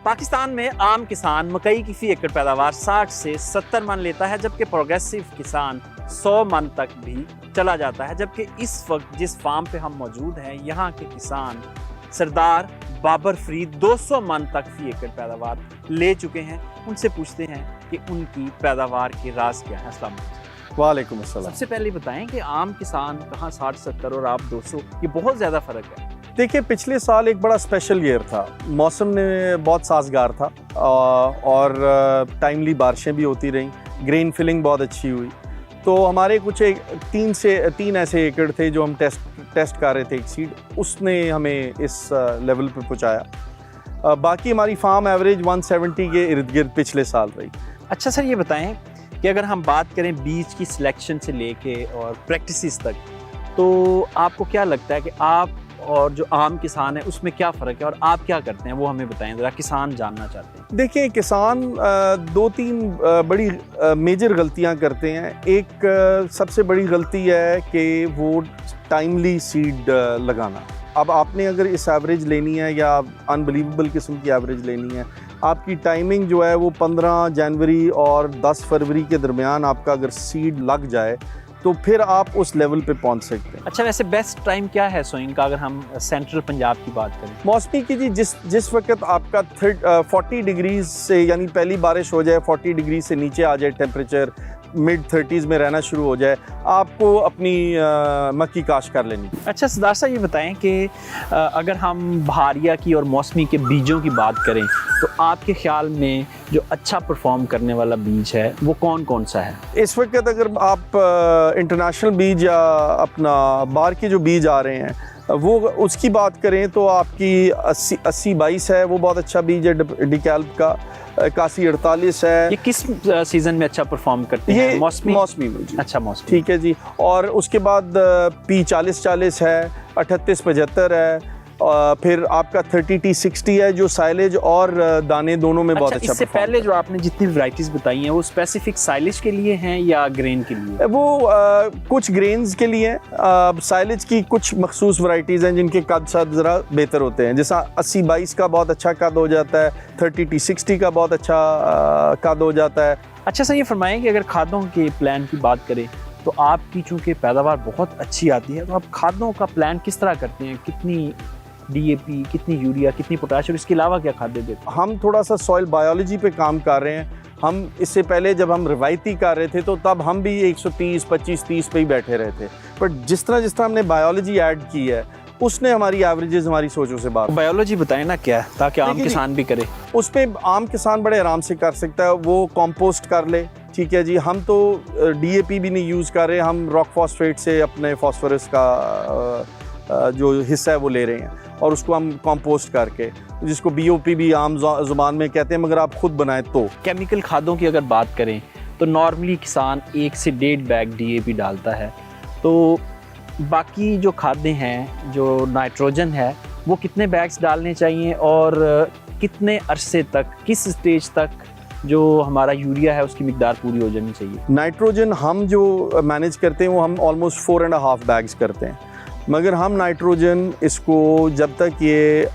पाकिस्तान में आम किसान मकई की फी एकड़ पैदावार 60 से 70 मन लेता है, जबकि प्रोग्रेसिव किसान 100 मन तक भी चला जाता है। जबकि इस वक्त जिस फार्म पे हम मौजूद हैं, यहाँ के किसान सरदार बाबर फरीद 200 मन तक फी एकड़ पैदावार ले चुके हैं। उनसे पूछते हैं कि उनकी पैदावार के राज क्या है। अस्सलाम वालेकुम। वालेकुम अस्सलाम। सबसे पहले बताएं कि आम किसान कहाँ 60-70 और आप 200, ये बहुत ज़्यादा फ़र्क है। देखिए, पिछले साल एक बड़ा स्पेशल ईयर था, मौसम ने बहुत साजगार था और टाइमली बारिशें भी होती रहीं, ग्रेन फिलिंग बहुत अच्छी हुई। तो हमारे कुछ 3 ऐसे एकड़ थे जो हम टेस्ट कर रहे थे, एक सीड उसने हमें इस लेवल पे पहुंचाया। बाकी हमारी फार्म एवरेज 170 के इर्द गिर्द पिछले साल रही। अच्छा सर, ये बताएं कि अगर हम बात करें बीज की सिलेक्शन से लेके और प्रैक्टिसेस तक, तो आपको क्या लगता है कि आप और जो आम किसान है उसमें क्या फ़र्क है और आप क्या करते हैं, वो हमें बताएं ज़रा, किसान जानना चाहते हैं। देखिए, किसान 2-3 बड़ी मेजर गलतियां करते हैं। एक सबसे बड़ी गलती है कि वो टाइमली सीड लगाना। अब आपने अगर इस एवरेज लेनी है या अनबिलीवेबल किस्म की एवरेज लेनी है, आपकी टाइमिंग जो है वो 15 जनवरी और 10 फरवरी के दरमियान आपका अगर सीड लग जाए तो फिर आप उस लेवल पे पहुंच सकते हैं। अच्छा, वैसे बेस्ट टाइम क्या है सोइंग का, अगर हम सेंट्रल पंजाब की बात करें? मौसमी की जी, जिस वक्त आपका 40 डिग्रीज से, यानी पहली बारिश हो जाए, 40 डिग्री से नीचे आ जाए, टेम्परेचर मिड 30s में रहना शुरू हो जाए, आपको अपनी मक्की काश्त कर लेनी। अच्छा सरदार साहब, ये बताएं कि अगर हम बहारिया की और मौसमी के बीजों की बात करें तो आपके ख्याल में जो अच्छा परफॉर्म करने वाला बीज है वो कौन कौन सा है इस वक्त? अगर आप इंटरनेशनल बीज या अपना बाहर के जो बीज आ रहे हैं वो उसकी बात करें तो आपकी 80-22 है, वो बहुत अच्छा बीज है डिकैल्प का। 81-48 है। ये किस सीजन में अच्छा परफॉर्म करते हैं? मौसमी में जी। अच्छा, मौसमी, ठीक है जी। और उसके बाद P40-40 है, 38-75 है, फिर आपका 30T60 है जो साइलेज और दाने दोनों में बहुत अच्छा। इससे पहले जो आपने जितनी वैरायटीज बताई हैं वो स्पेसिफिक साइलेज के लिए हैं या ग्रेन के लिए? वो कुछ ग्रेन्स के लिए साइलेज की कुछ मखसूस वैरायटीज़ हैं जिनके कद साथ ज़रा बेहतर होते हैं। जैसा 80-22 का बहुत अच्छा कद हो जाता है, 30T60 का बहुत अच्छा कद हो जाता है। अच्छा सर, ये फरमाएं कि अगर खादों के प्लान की बात करें तो आपकी चूँकि पैदावार बहुत अच्छी आती है, तो आप खादों का प्लान किस तरह करते हैं? कितनी DAP, कितनी यूरिया, कितनी पोटाश और इसके अलावा क्या खाद्य देते हैं? हम थोड़ा सा सॉइल बायोलॉजी पे काम कर रहे हैं। हम इससे पहले जब हम रिवायती कर रहे थे तो तब हम भी 130, 25-30 पे ही बैठे रहे थे, बट जिस तरह हमने बायोलॉजी ऐड की है उसने हमारी एवरेजेस हमारी सोचों से बाहर। बायोलॉजी बताएं ना क्या है, ताकि आम किसान भी करे। उस पर आम किसान बड़े आराम से कर सकता है, वो कंपोस्ट कर ले। ठीक है जी। हम तो DAP भी नहीं यूज़ कर रहे, हम रॉक फॉस्फेट से अपने फॉस्फोरस का जो हिस्सा है वो ले रहे हैं और उसको हम कंपोस्ट करके, जिसको BOP भी आम ज़ुबान में कहते हैं, मगर आप खुद बनाएं तो। केमिकल खादों की अगर बात करें तो नॉर्मली किसान 1 से 1.5 बैग DAP डालता है, तो बाकी जो खादें हैं, जो नाइट्रोजन है, वो कितने बैग्स डालने चाहिए और कितने अरसे तक, किस स्टेज तक जो हमारा यूरिया है उसकी मिकदार पूरी हो जानी चाहिए? नाइट्रोजन हम जो मैनेज करते हैं वो हम ऑलमोस्ट 4.5 बैग्स करते हैं, मगर हम नाइट्रोजन इसको जब तक ये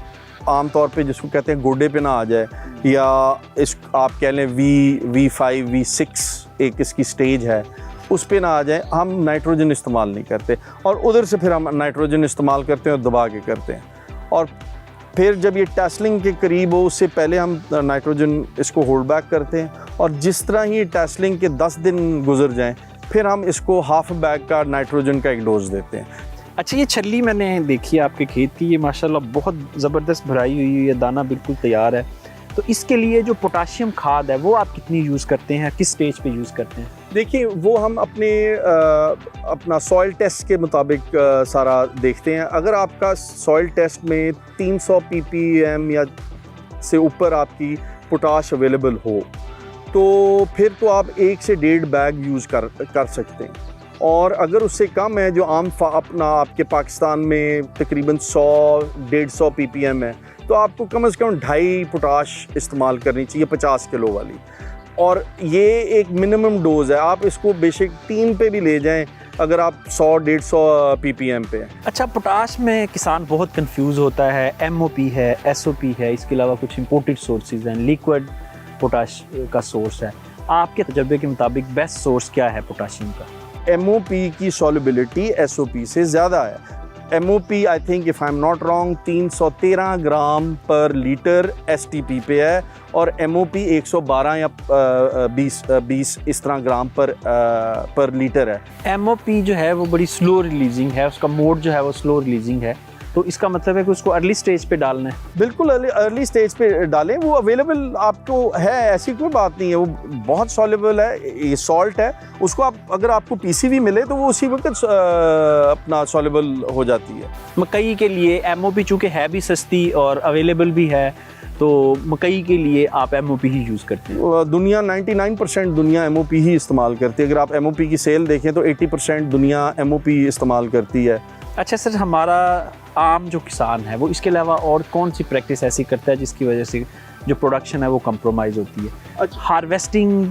आम तौर पे जिसको कहते हैं गोडे पे ना आ जाए, या इस आप कह लें V5, V6 एक इसकी स्टेज है, उस पे ना आ जाए, हम नाइट्रोजन इस्तेमाल नहीं करते। और उधर से फिर हम नाइट्रोजन इस्तेमाल करते हैं और दबा के करते हैं। और फिर जब ये टेस्लिंग के करीब हो उससे पहले हम नाइट्रोजन इसको होल्ड बैक करते हैं, और जिस तरह ही टेस्लिंग के 10 दिन गुजर जाएं फिर हम इसको हाफ बैग का नाइट्रोजन का एक डोज देते हैं। अच्छा, ये छल्ली मैंने देखी है आपके खेत की, ये माशाल्लाह बहुत ज़बरदस्त भराई हुई है, दाना बिल्कुल तैयार है। तो इसके लिए जो पोटाशियम खाद है वो आप कितनी यूज़ करते हैं, किस स्टेज पे यूज़ करते हैं? देखिए, वो हम अपना सॉइल टेस्ट के मुताबिक सारा देखते हैं। अगर आपका सॉइल टेस्ट में 300 ppm या से ऊपर आपकी पोटाश अवेलेबल हो तो फिर तो आप 1 से 1.5 बैग यूज़ कर सकते हैं। और अगर उससे कम है, जो आम अपना आपके पाकिस्तान में तकरीबन 100-150 ppm है, तो आपको कम से कम 2.5 पोटाश इस्तेमाल करनी चाहिए 50 किलो वाली। और ये एक मिनिमम डोज है, आप इसको बेशक 3 पे भी ले जाएं अगर आप 100-150 ppm पे हैं। अच्छा, पोटाश में किसान बहुत कंफ्यूज होता है, MOP है, SOP है, इसके अलावा कुछ इंपोर्टेड सोर्सेज हैं, लिक्विड पोटाश का सोर्स है। आपके तजर्बे के मुताबिक बेस्ट सोर्स क्या है पोटाशियम का? MOP की सॉल्युबिलिटी SOP से ज़्यादा है। MOP I think if I am not wrong 313 ग्राम पर लीटर STP पे है और MOP 112 या 20 इस तरह ग्राम पर लीटर है। MOP जो है वो बड़ी स्लो रिलीजिंग है, उसका मोड जो है वो स्लो रिलीजिंग है, तो इसका मतलब है कि उसको अर्ली स्टेज पे डालना है। बिल्कुल अर्ली स्टेज पे डालें, वो अवेलेबल आपको है, ऐसी कोई बात नहीं है, वो बहुत सॉल्युबल है, ये सॉल्ट है, उसको आप अगर आपको PCV मिले तो वो उसी वक्त अपना सॉल्युबल हो जाती है। मकई के लिए MOP चूँकि है भी सस्ती और अवेलेबल भी है, तो मकई के लिए आप MOP ही यूज़ करते हैं? दुनिया 99% दुनिया MOP ही इस्तेमाल करती है। अगर आप MOP की सेल देखें तो 80% दुनिया MOP इस्तेमाल करती है। अच्छा सर, हमारा आम जो किसान है वो इसके अलावा और कौन सी प्रैक्टिस ऐसी करता है जिसकी वजह से जो प्रोडक्शन है वो कंप्रोमाइज़ होती है? अच्छा, हार्वेस्टिंग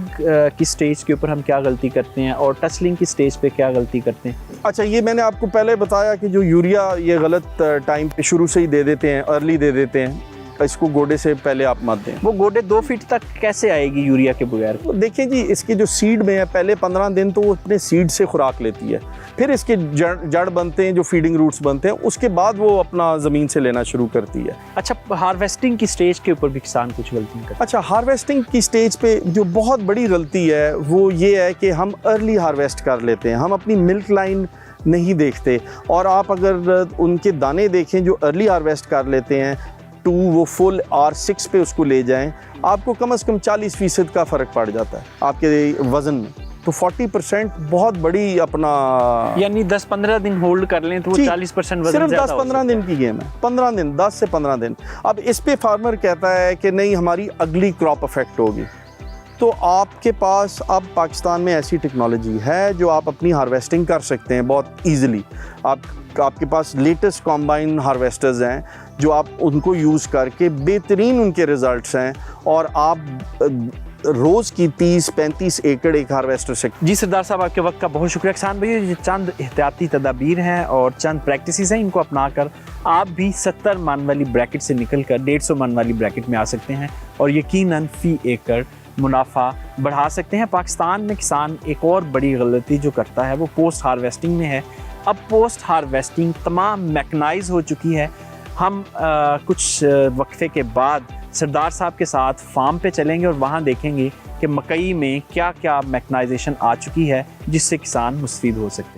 की स्टेज के ऊपर हम क्या गलती करते हैं और टसलिंग की स्टेज पे क्या गलती करते हैं? अच्छा, ये मैंने आपको पहले बताया कि जो यूरिया ये गलत टाइम पे शुरू से ही दे देते हैं, अर्ली दे देते हैं, इसको गोडे से पहले आप मत दें। वो गोडे 2 फीट तक कैसे आएगी यूरिया के बगैर? तो देखिए जी, इसके जो सीड में है पहले 15 दिन तो वो अपने सीड से खुराक लेती है, फिर इसके जड़ बनते हैं, जो फीडिंग रूट्स बनते हैं, उसके बाद वो अपना ज़मीन से लेना शुरू करती है। अच्छा, हार्वेस्टिंग की स्टेज के ऊपर भी किसान कुछ गलती करते हैं? अच्छा, हार्वेस्टिंग की स्टेज पे जो बहुत बड़ी गलती है वो ये है कि हम अर्ली हार्वेस्ट कर लेते हैं, हम अपनी मिल्क लाइन नहीं देखते। और आप अगर उनके दाने देखें जो अर्ली हार्वेस्ट कर लेते हैं, वो फुल R6 पे उसको ले जाएं, आपको कम से कम 40% का फ़र्क पड़ जाता है आपके वज़न में। तो 40% बहुत बड़ी अपना, यानी 10-15 दिन होल्ड कर लें तो वो 40% वजन सिर्फ ज़्यादा हो 10-15 दिन की गेम है, 15 दिन, 10 से 15 दिन। अब इस पे फार्मर कहता है कि नहीं हमारी अगली क्रॉप अफेक्ट होगी, तो आपके पास अब पाकिस्तान में ऐसी टेक्नोलॉजी है जो आप अपनी हार्वेस्टिंग कर सकते हैं बहुत ईजिली। आपके पास लेटेस्ट कॉम्बाइन हार्वेस्टर्स हैं जो आप उनको यूज़ करके बेहतरीन उनके रिज़ल्ट्स हैं, और आप रोज़ की 30-35 एकड़ एक हार्वेस्टर से। जी सरदार साहब, आपके वक्त का बहुत शुक्रिया। किसान भाइयों, ये चंद एहतियाती तदाबीर हैं और चंद प्रैक्टिसेस हैं, इनको अपनाकर आप भी 70 मन वाली ब्रैकेट से निकल कर 150 मन वाली ब्रैकेट में आ सकते हैं और यकीनन फ़ी एकड़ मुनाफा बढ़ा सकते हैं। पाकिस्तान में किसान एक और बड़ी गलती जो करता है वो पोस्ट हार्वेस्टिंग में है। अब पोस्ट हार्वेस्टिंग तमाम मैकनाइज हो चुकी है। हम कुछ वक्फे के बाद सरदार साहब के साथ फार्म पे चलेंगे और वहाँ देखेंगे कि मकई में क्या क्या मैकनाइजेशन आ चुकी है जिससे किसान मुस्तफीद हो सकते हैं।